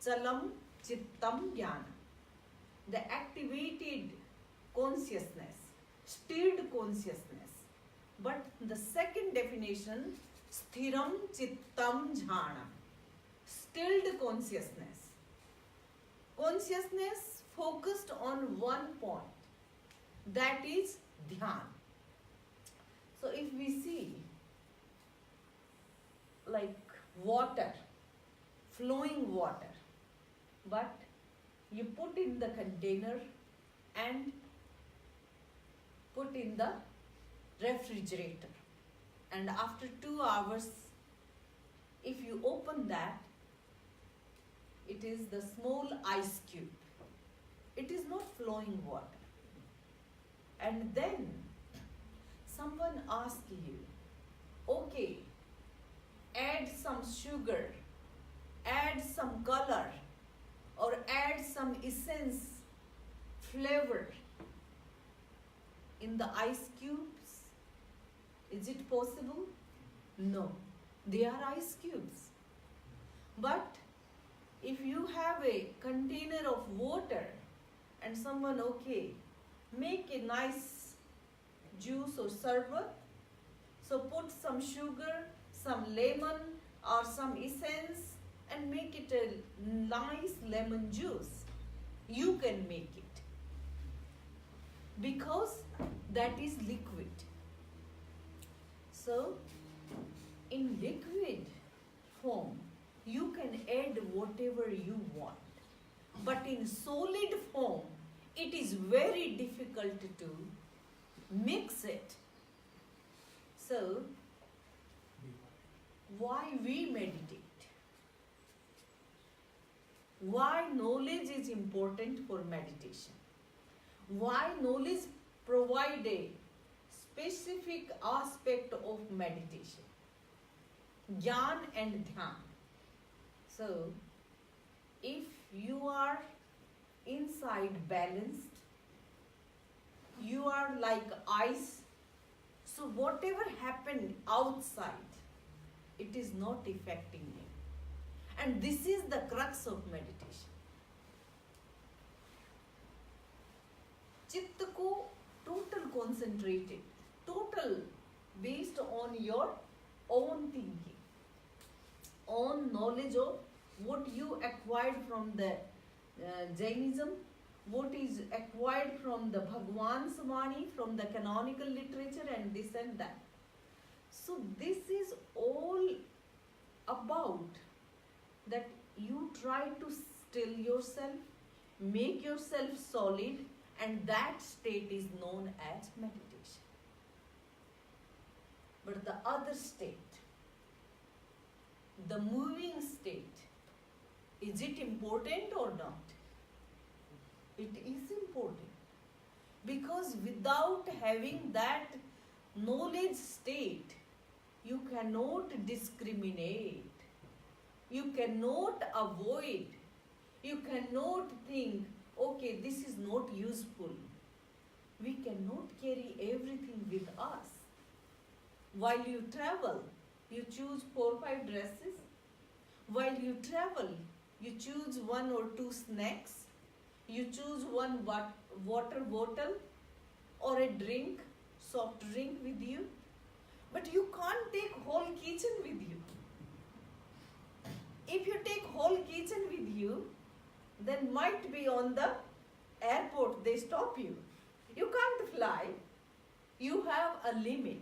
Chalam Chittam Jnana. The activated consciousness, stirred consciousness. But the second definition, Sthiram Chittam Jnana, stilled consciousness. Consciousness focused on one point, that is Dhyana. So if we see like water, flowing water, but you put in the container and put in the refrigerator, and after 2 hours if you open that, it is the small ice cube. It is not flowing water. And then someone asks you, okay, add some sugar, add some color, or add some essence, flavor in the ice cubes. Is it possible? No, they are ice cubes. But if you have a container of water and someone, okay, make a nice juice or sherbet, so put some sugar, some lemon or some essence and make it a nice lemon juice. You can make it because that is liquid. So in liquid form you can add whatever you want, but in solid form it is very difficult to mix it. So why we meditate? Why knowledge is important for meditation? Why knowledge provide a specific aspect of meditation? Jnana and Dhyana. So if you are inside balanced, you are like ice, so whatever happened outside, it is not affecting you. And this is the crux of meditation. Chitta ko total concentrated, total based on your own thinking, own knowledge of what you acquired from the Jainism, what is acquired from the Bhagwan's Vani, from the canonical literature and this and that. So this is all about that you try to still yourself, make yourself solid, and that state is known as meditation. But the other state, the moving state, is it important or not? It is important. Because without having that knowledge state, you cannot discriminate. You cannot avoid. You cannot think, okay, this is not useful. We cannot carry everything with us. While you travel, you choose 4 or 5 dresses. While you travel, you choose 1 or 2 snacks. You choose 1 water bottle or a drink, soft drink with you. But you can't take whole kitchen with you. If you take whole kitchen with you, then might be on the airport they stop you. You can't fly. You have a limit.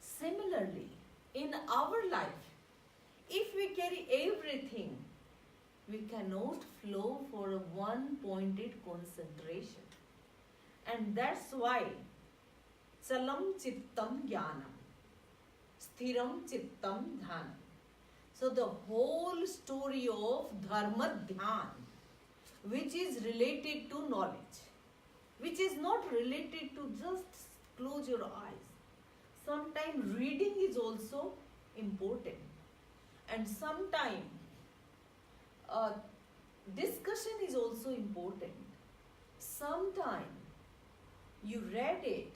Similarly, in our life, if we carry everything, we cannot flow for a one-pointed concentration. And that's why Chalam Chittam Jnanam, Sthiram Chittam Dhanam. So the whole story of Dharma Dhyan, which is related to knowledge, which is not related to just close your eyes. Sometimes reading is also important. And sometimes discussion is also important. Sometimes you read it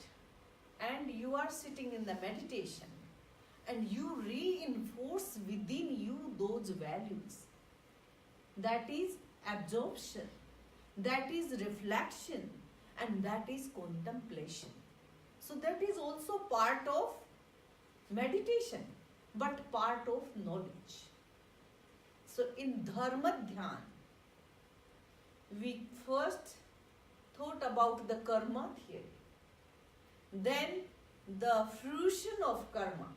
and you are sitting in the meditation and you reinforce within you those values. that is absorption, that is reflection, and that is contemplation. So that is also part of meditation, but part of knowledge. So in Dharma Dhyan, we first thought about the karma theory, then the fruition of karma,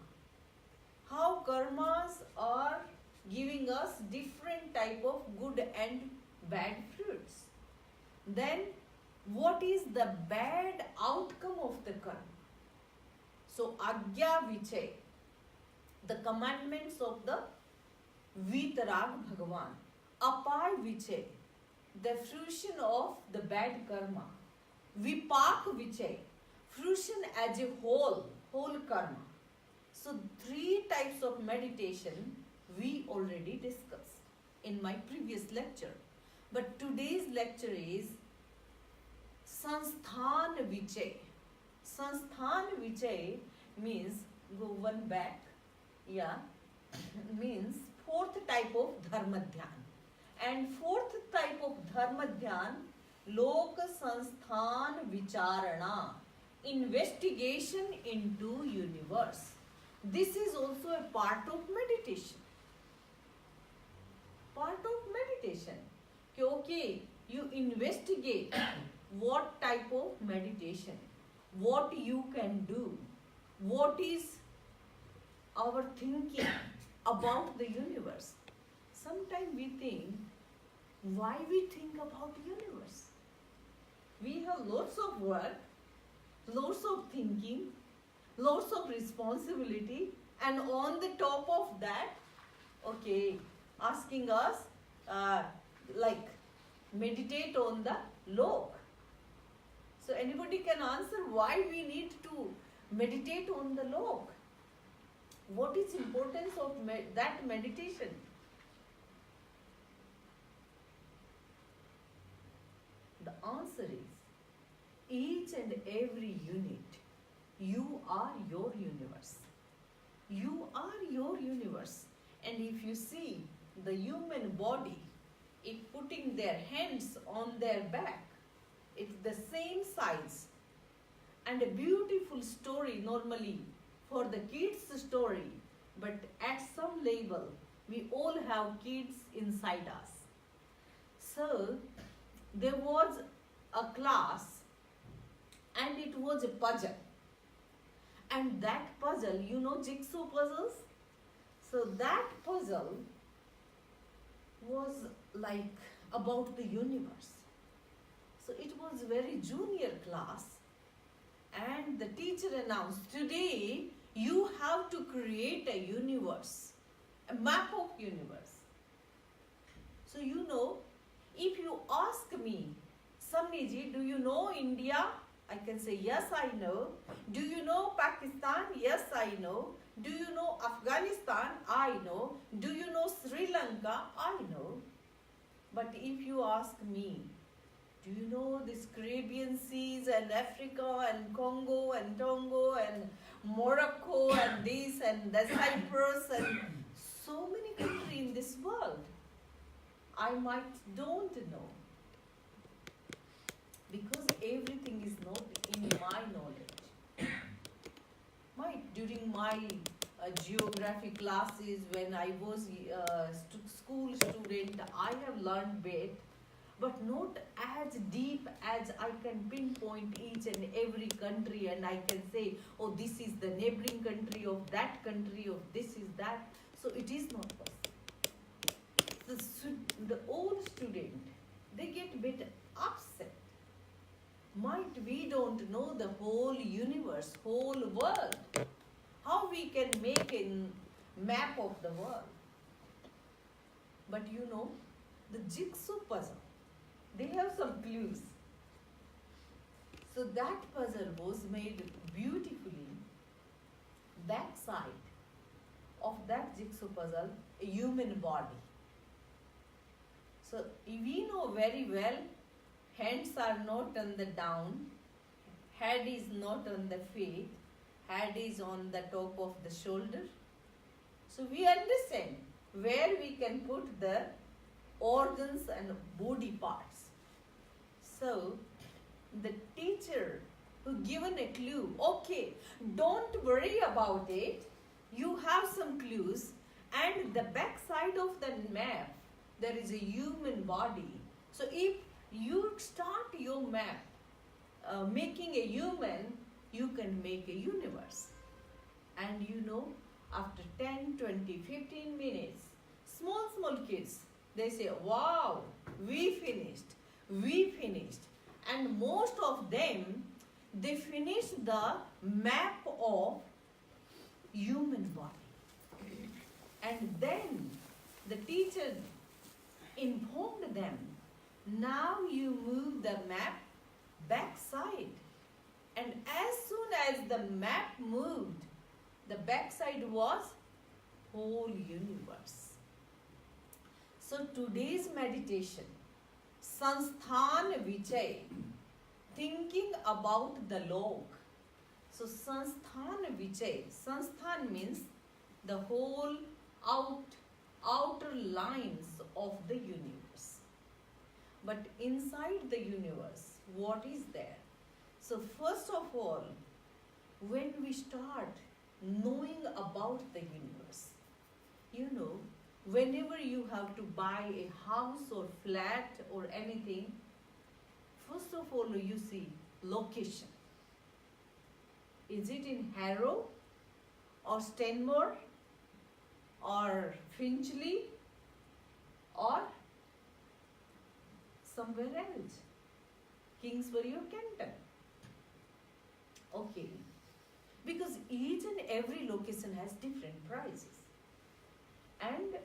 how karmas are giving us different type of good and bad fruits. Then what is the bad outcome of the karma? So Agya Vichay, the commandments of the Vitarag Bhagavan. Apay Vichay, the fruition of the bad karma. Vipak Vichay, fruition as a whole karma. So 3 types of meditation we already discussed in my previous lecture. But today's lecture is Saṁsthāna Vicāraṇā. Saṁsthāna Vicāraṇā means, go one back, means 4th type of Dharma Dhyan. And 4th type of Dharma Dhyan, Loka-saṁsthāna Vicāraṇā, investigation into universe. This is also a part of meditation. Part of meditation. Okay, you investigate what type of meditation, what you can do, what is our thinking about the universe. Sometimes we think, why we think about universe? We have lots of work, lots of thinking, lots of responsibility, and on the top of that, okay, asking us meditate on the Lok. So anybody can answer why we need to meditate on the Lok? What is importance of that meditation? The answer is, each and every unit, you are your universe. You are your universe. And if you see the human body, if putting their hands on their back, it's the same size. And a beautiful story normally for the kids story, but at some level, we all have kids inside us. So, there was a class and it was a puzzle. And that puzzle, you know jigsaw puzzles? So that puzzle was like about the universe. So it was very junior class and the teacher announced, today you have to create a universe, a map of universe. So you know, if you ask me, Samniji, do you know India? I can say, yes, I know. Do you know Pakistan? Yes, I know. Do you know Afghanistan? I know. Do you know Sri Lanka? I know. But if you ask me, do you know this Caribbean seas and Africa and Congo and Tongo and Morocco and this and the Cyprus and so many countries in this world? I might don't know. Because everything is not in my knowledge. During my geography classes, when I was school student, I have learned bit, but not as deep as I can pinpoint each and every country and I can say, oh, this is the neighboring country of that country, of this is that. So it is not possible. The old student, they get a bit upset. Might we don't know the whole universe, whole world. How we can make a map of the world. But you know, the jigsaw puzzle, they have some clues. So that puzzle was made beautifully. Back side of that jigsaw puzzle, a human body. So we know very well, hands are not on the down, head is not on the feet, head is on the top of the shoulder. So we understand where we can put the organs and body parts. So the teacher who given a clue, okay, don't worry about it, you have some clues, and the back side of the map there is a human body. So if you start your map making a human, you can make a universe. And you know, after 10, 20, 15 minutes, small kids, they say, wow, we finished. And most of them, they finish the map of human body. And then the teacher informed them, now you move the map back side. And as soon as the map moved, the back side was whole universe. So today's meditation, Saṁsthāna Vicāraṇā, thinking about the Loka. So Saṁsthāna Vicāraṇā, Saṁsthāna means the whole outer lines of the universe. But inside the universe, what is there? So first of all, when we start knowing about the universe, you know, whenever you have to buy a house or flat or anything, first of all you see location. Is it in Harrow or Stenmore or Finchley or somewhere else? Kingsbury or Kenton? Okay. Because each and every location has different prices and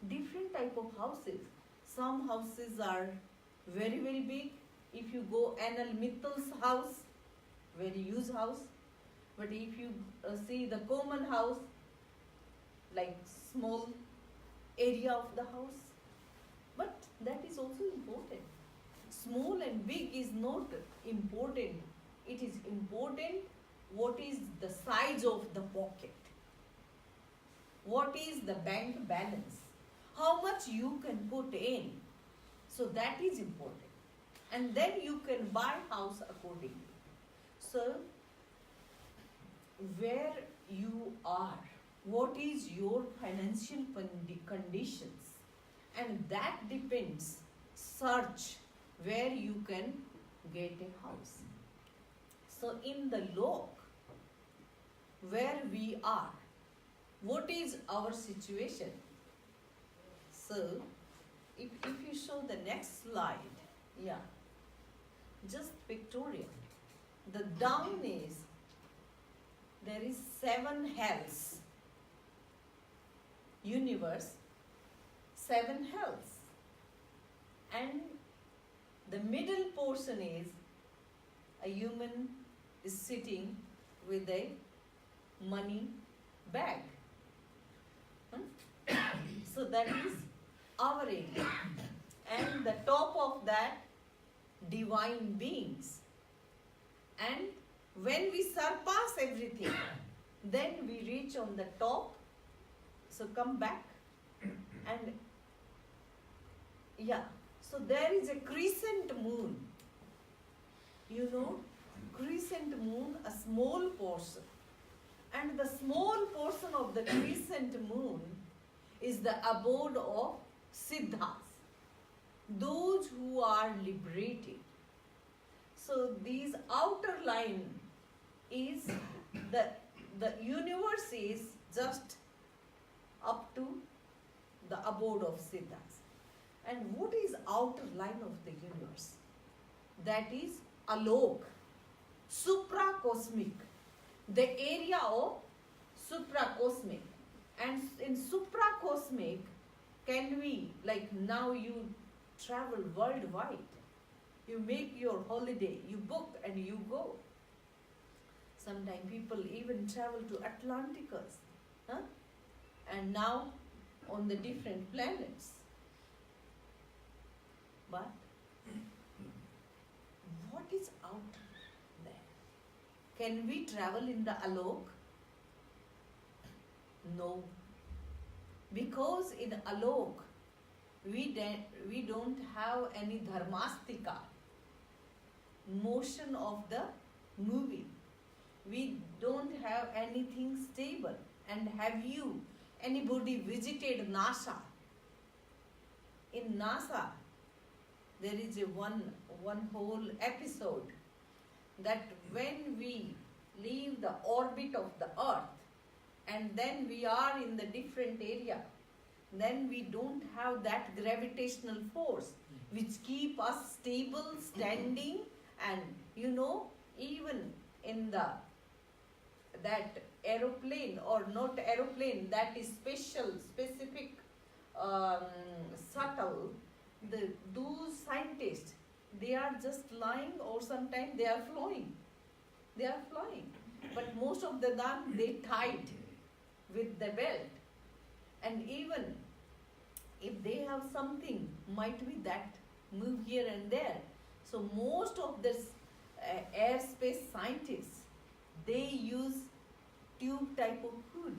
different type of houses. Some houses are very, very big. If you go Anil Mittal's house, very huge house. But if you see the common house, like small area of the house, but that is also important. Small and big is not important. It is important what is the size of the pocket. What is the bank balance? How much you can put in? So that is important. And then you can buy house accordingly. So, where you are, what is your financial conditions? And that depends, search where you can get a house. So in the Loka, where we are, what is our situation? So, if you show the next slide, yeah, just pictorial. The down is, there is 7 hells, universe, 7 hells. And the middle portion is, a human is sitting with a money bag. So that is our area. And the top of that, divine beings. And when we surpass everything, then we reach on the top. So come back. And yeah, so there is a crescent moon. You know, crescent moon, a small portion. And the small portion of the crescent moon is the abode of Siddhas, those who are liberated. So these outer line is, the universe is just up to the abode of Siddhas. And what is outer line of the universe? That is Alok, supracosmic, the area of supracosmic. And in supracosmic, can we, like now you travel worldwide, you make your holiday, you book and you go. Sometimes people even travel to Atlanticus, and now on the different planets. But what is out there? Can we travel in the Alok? No. Because in Alok, we don't have any dharmastika, motion of the moving. We don't have anything stable. And have you, anybody visited NASA? In NASA, there is a one whole episode that when we leave the orbit of the Earth and then we are in the different area, then we don't have that gravitational force which keep us stable, standing, and even in that aeroplane, or not aeroplane, that is specific, subtle, those scientists, they are just lying, or sometimes they are flying. But most of the time they tied with the belt. And even if they have something, might be that move here and there. So most of this airspace scientists, they use tube type of food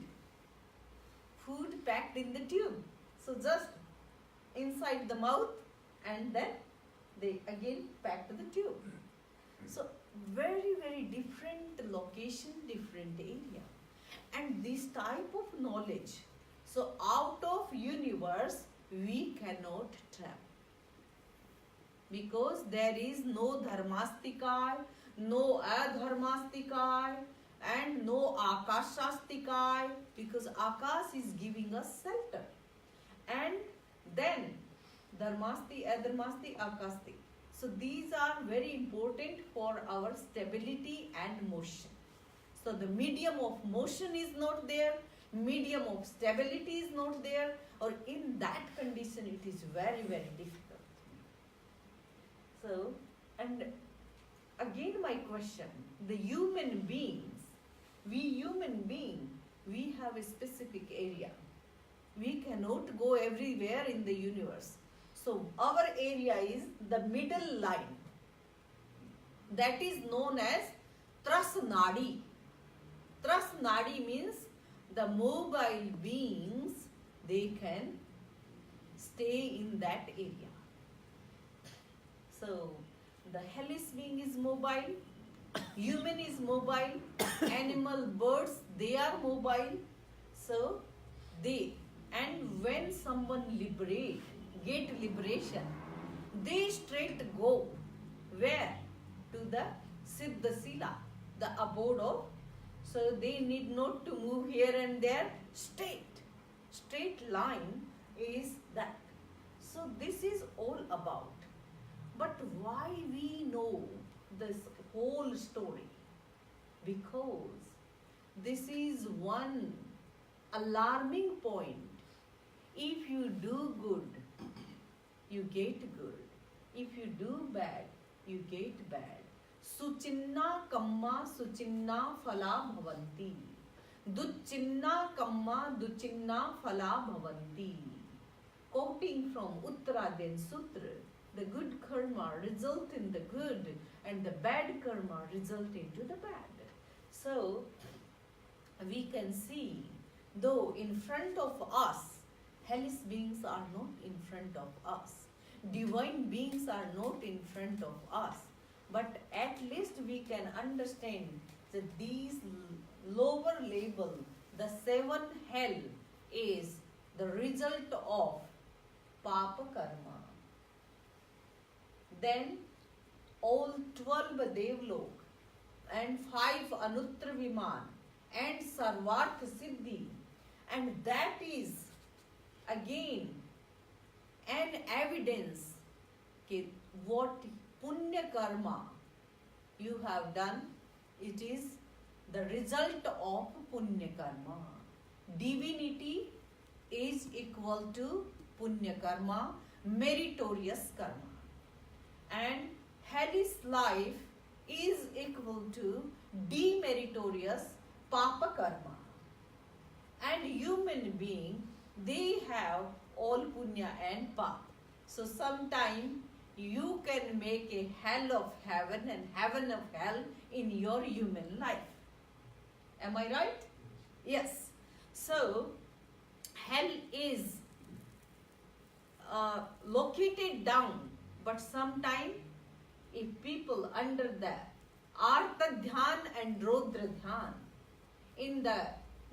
packed in the tube. So just inside the mouth, and then they again pack the tube. So very, very different location, different area. And this type of knowledge, so out of universe, we cannot travel. Because there is no dharmastika, no adharmastika, and no akashastika, because akash is giving us shelter. And then dharmasti, adharmasti, akasti. So these are very important for our stability and motion. So the medium of motion is not there, medium of stability is not there, or in that condition it is very, very difficult. So, and again my question, the human beings, we have a specific area. We cannot go everywhere in the universe. So our area is the middle line. That is known as Trasnadi. Trasnadi means the mobile beings, they can stay in that area. So the hellish being is mobile, human is mobile, animal, birds, they are mobile. So and when someone get liberation, they straight go where? To the Siddha Sila, the abode of. So they need not to move here and there. Straight line is that. So this is all about. But why we know this whole story? Because this is one alarming point. If you do good, you get good. If you do bad, you get bad. Suchinna kamma suchinna phala bhavanti. Duchinna kamma duchinna phala bhavanti. Quoting from Uttaraden Sutra, the good karma result in the good and the bad karma result into the bad. So we can see, though in front of us, hellish beings are not in front of us. Divine beings are not in front of us. But at least we can understand that these lower level, the 7 hell, is the result of Papa Karma. Then all 12 Devlok and 5 Anuttara Viman and Sarvartha Siddhi, and that is again an evidence that what Punya Karma you have done, it is the result of Punya Karma. Divinity is equal to Punya Karma, meritorious karma. And hellish life is equal to demeritorious Papa Karma. And human being, they have all Punya and Papa. So sometime you can make a hell of heaven and heaven of hell in your human life. Am I right? Yes. So hell is located down. But sometimes, if people under the Artha Dhyan and Rodra Dhyan, in the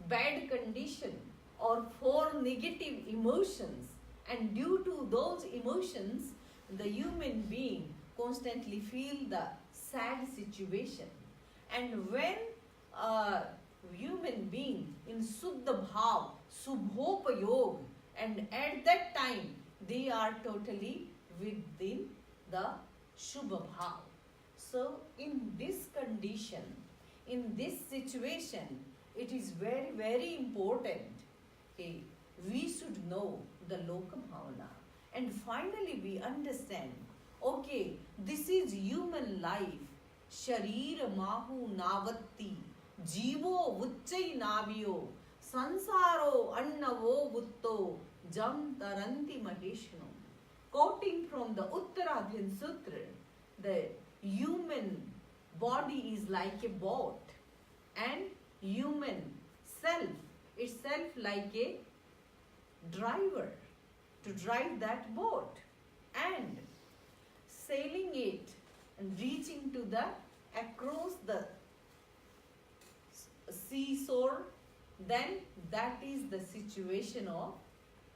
bad condition or for negative emotions, and due to those emotions, the human being constantly feel the sad situation. And when a human being in Suddha Bhav, Subhopayog, and at that time they are totally within the Shubha Bhav. So in this condition, in this situation, it is very, very important. Okay, we should know the Loka Bhavana. And finally we understand, okay, this is human life. Sharira Mahu Navatti, Jivo Vuchai Naviyo, Sansaro Annavo Vutto, Jam Taranti Maheshno. Quoting from the Uttaradhin Sutra, the human body is like a boat, and human self itself like a driver to drive that boat, and sailing it and reaching to the across the seashore, then that is the situation of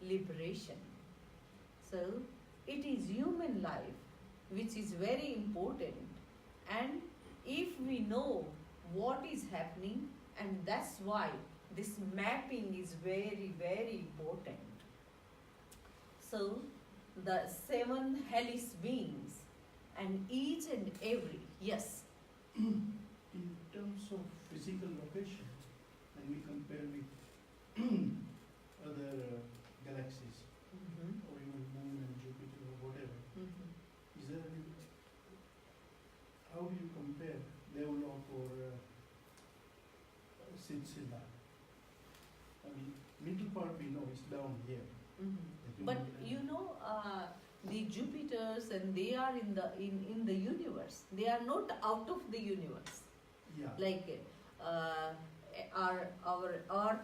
liberation. So it is human life which is very important, and if we know what is happening, and that's why this mapping is very, very important. So the 7 hellish beings, and each and every, yes. In terms of physical location, when we compare with other galaxies, or even Moon and Jupiter or whatever, is there any, how do you compare Devlok or Silsila? I mean, middle part we know is down here. But you know, the Jupiters, and they are in the universe. They are not out of the universe. Yeah. Like our Earth,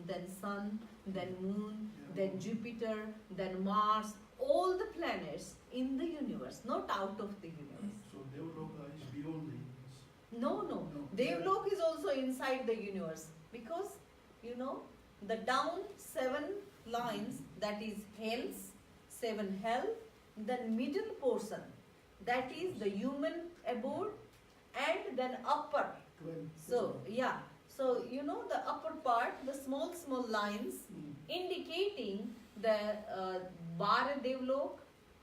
then Sun, then Moon, then Jupiter, then Mars. All the planets in the universe, not out of the universe. So Devloka is beyond the universe. No. Devlok is also inside the universe, because you know the down 7 lines, that is hells, 7 hell, then middle portion, that is the human abode, and then upper. 12. So yeah, so you know the upper part, the small lines indicating the Bara Devlok,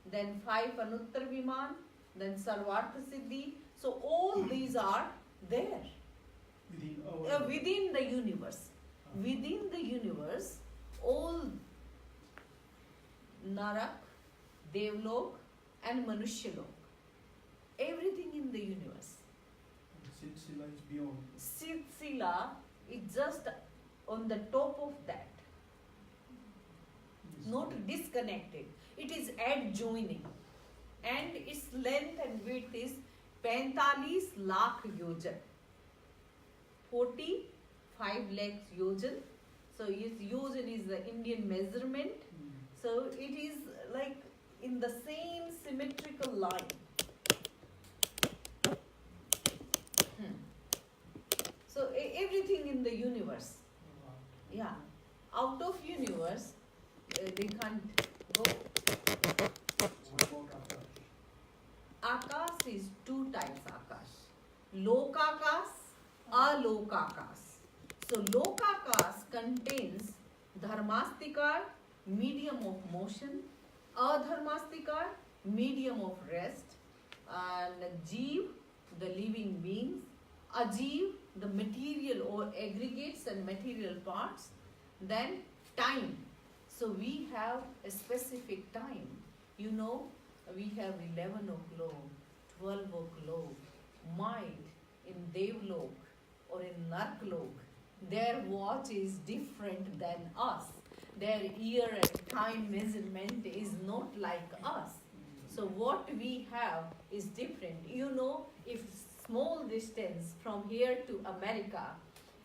then 5 Anuttar Viman, then Sarvartha Siddhi. So all these are there within the universe. Within the universe, all Narak, Devlok, and Manushyalok, everything in the universe. Silsila is beyond. Silsila is just on the top of that, not disconnected. It is adjoining, and its length and width is 45 lakh yojan, 45 lakhs yojan. So yojan is the Indian measurement. So it is like in the same symmetrical line. So everything in the universe, yeah, out of universe, they can't go. Akash is 2 types Akash. Loka-akash, Aloka-akash. So Loka-akash contains Dharmastikar, medium of motion, Adharmastikar, medium of rest, and Jeev, the living beings, Ajeev, the material or aggregates and material parts, then time. So we have a specific time. You know, we have 11 o'clock, 12 o'clock, mind in Devlok or in Narklok. Their watch is different than us. Their year and time measurement is not like us. So what we have is different. You know, if small distance from here to America,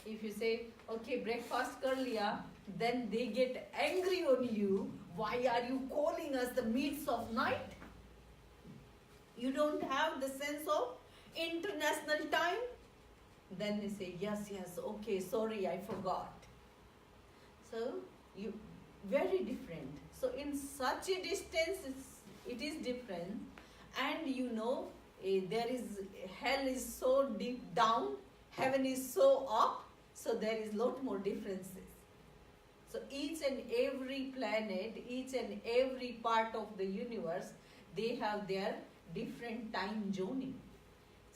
if you say, okay, breakfast kar liya, then they get angry on you. Why are you calling us the midst of night? You don't have the sense of international time? Then they say, yes, okay, sorry, I forgot. So, very different. So, in such a distance, it is different. And there is, hell is so deep down, heaven is so up, so there is lot more differences. So, each and every planet, each and every part of the universe, they have their different time zoning.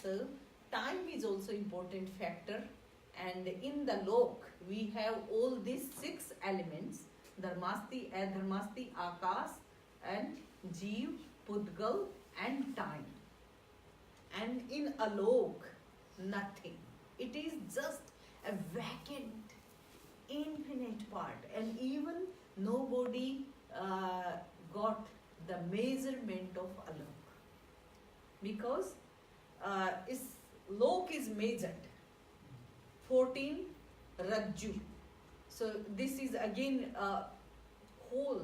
So, time is also important factor, and in the lok we have all these 6 elements: dharmasti, adharmasti, akas, and jeev, pudgal, and time. And in alok, nothing. It is just a vacant, infinite part, and even nobody got the measurement of alok, because lok is measured 14 rajju. So this is again a whole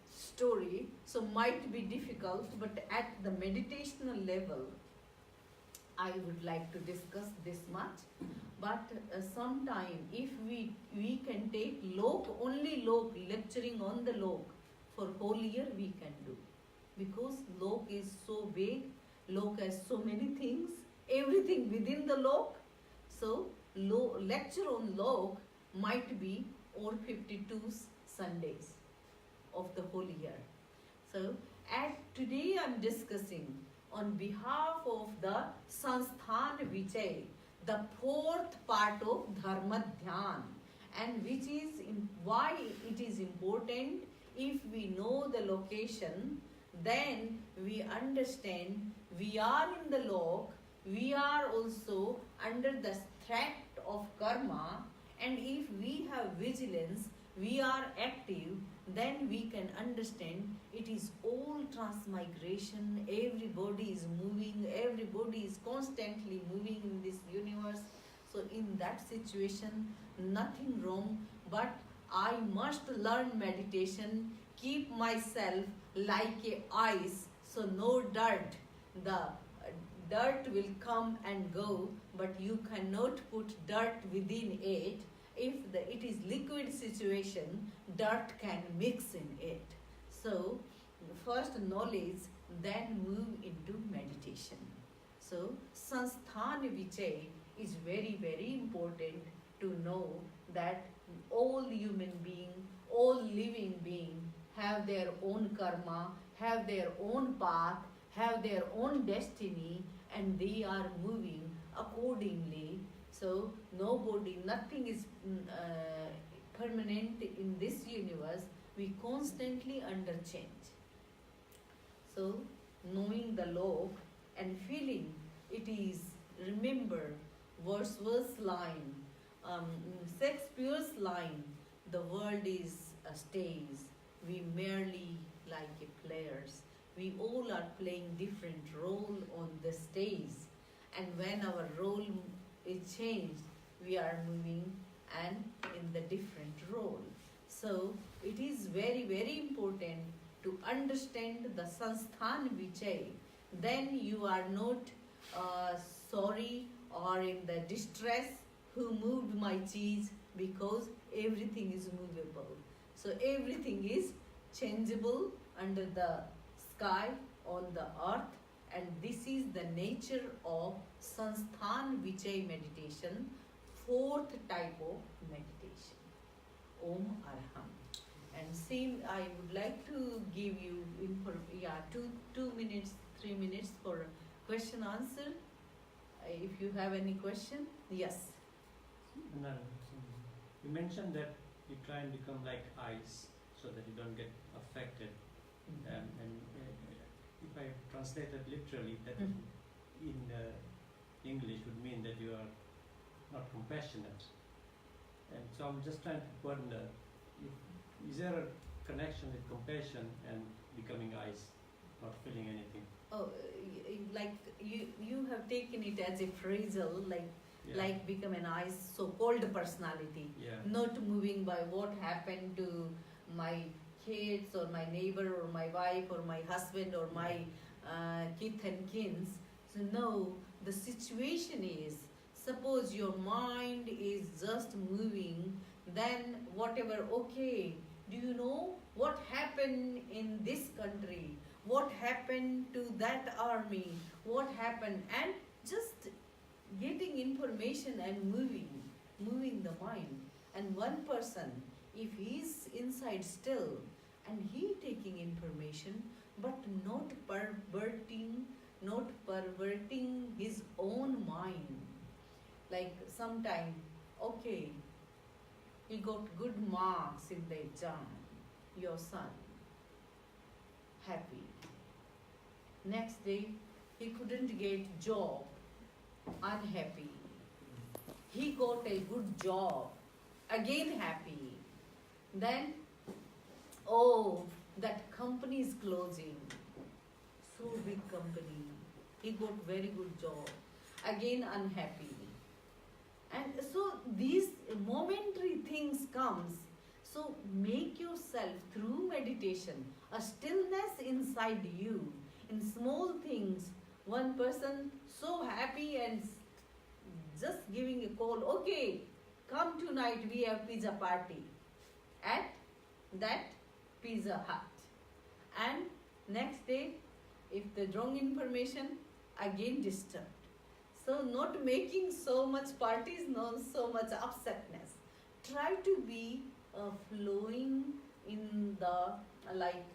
story, so might be difficult, but at the meditational level I would like to discuss this much. But sometime if we can take lok, only lok, lecturing on the lok for whole year we can do, because lok is so big. Lok has so many things, everything within the lok. So, lecture on lok might be over 52 Sundays of the whole year. So, today I am discussing on behalf of the Samsthāna Vicāraṇā, the 4th part of Dharma Dhyan, and which is why it is important. If we know the location, then we understand we are in the lok, we are also under the threat of karma, and if we have vigilance, we are active, then we can understand it is all transmigration, everybody is moving, everybody is constantly moving in this universe. So in that situation, nothing wrong, but I must learn meditation, keep myself like a ice, so no dirt. The dirt will come and go, but you cannot put dirt within it. If it is liquid situation, dirt can mix in it. So, first knowledge, then move into meditation. So, Samsthāna Vicāraṇā is very, very important to know that all human beings, all living beings have their own karma, have their own path, have their own destiny, and they are moving accordingly. So nothing is permanent in this universe. We constantly under change. So knowing the lok and feeling it is, remember verse line, Shakespeare's line, the world is a stage, we merely like a players. We all are playing different role on the stage, and when our role is changed, we are moving and in the different role. So it is very, very important to understand the Samsthāna Vicāraṇā. Then you are not sorry or in the distress who moved my cheese, because everything is movable. So everything is changeable under the sky, on the earth, and this is the nature of Samsthāna Vicāraṇā meditation, 4th type of meditation. Om Arham. And same, I would like to give you 2 minutes, 3 minutes for question answer. If you have any question, yes. No, you mentioned that you try and become like ice so that you don't get affected. And if I translate it literally, that in English would mean that you are not compassionate. And so I'm just trying to wonder, is there a connection with compassion and becoming ice, not feeling anything? Oh, like you have taken it as a phrasal, like like become an ice, so cold personality, not moving by what happened to my kids or my neighbor or my wife or my husband or my kith and kins. So no, the situation is, suppose your mind is just moving, then whatever, okay, do you know what happened in this country? What happened to that army? What happened? And just getting information and moving the mind. And one person, if he is inside still and he taking information but not perverting his own mind. Like sometime, okay, he got good marks in the exam, your son, happy. Next day, he couldn't get job, unhappy. He got a good job, again happy. Then, oh, that company is closing, so big company. He got very good job, again unhappy. And so these momentary things comes. So make yourself through meditation a stillness inside you. In small things, one person so happy and just giving a call, okay, come tonight, we have pizza party at that Pizza Hut. And next day, if the wrong information, again disturbed. So not making so much parties, no so much upsetness. Try to be flowing in the, like,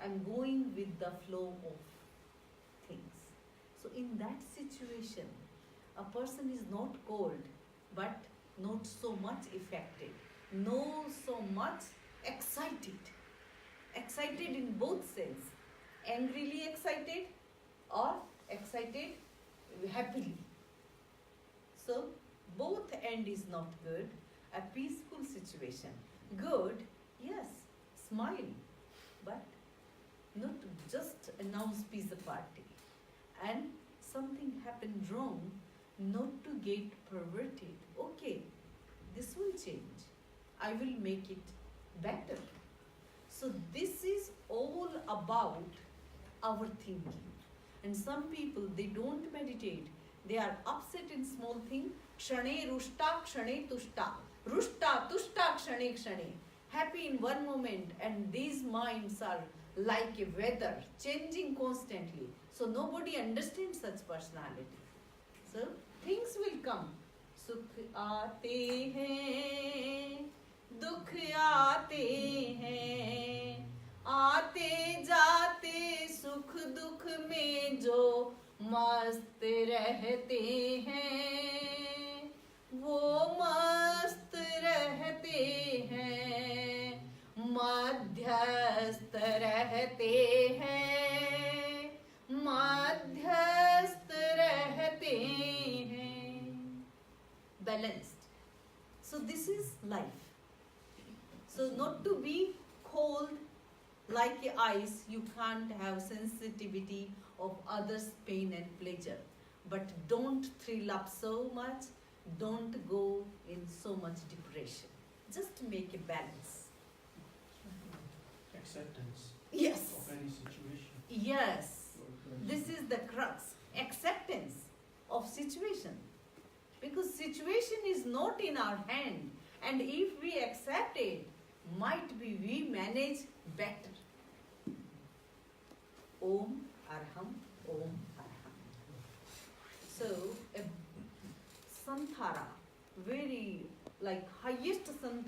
I'm going with the flow of things. So in that situation, a person is not cold, but not so much affected, no so much excited. Excited in both sense, angrily excited or excited happily. So both end is not good. A peaceful situation, good, yes, smile, but not just announce pizza party. And something happened wrong, not to get perverted. Okay, this will change. I will make it better. So this is all about our thinking. And some people, they don't meditate. They are upset in small thing. Kshane rushta, kshane tushta. Rushta, tushta, kshane kshane. Happy in one moment, and these minds are like a weather, changing constantly. So nobody understands such personality. So things will come. Sukh aate hain, dukh aate hain, aate jaate sukh dukh mein jo मस्त रहते हैं, वो मस्त रहते हैं, मध्यस्थ रहते हैं, मध्यस्थ रहते हैं. Balanced. So this is life. So not to be cold like ice, you can't have sensitivity of others' pain and pleasure. But don't thrill up so much, don't go in so much depression. Just make a balance. Acceptance. Yes. Of any situation. Yes. This is the crux. Acceptance of situation. Because situation is not in our hand. And if we accept it, might be we manage better. Om Arham, Om Arham. So, a Samthara, very like highest Samthara.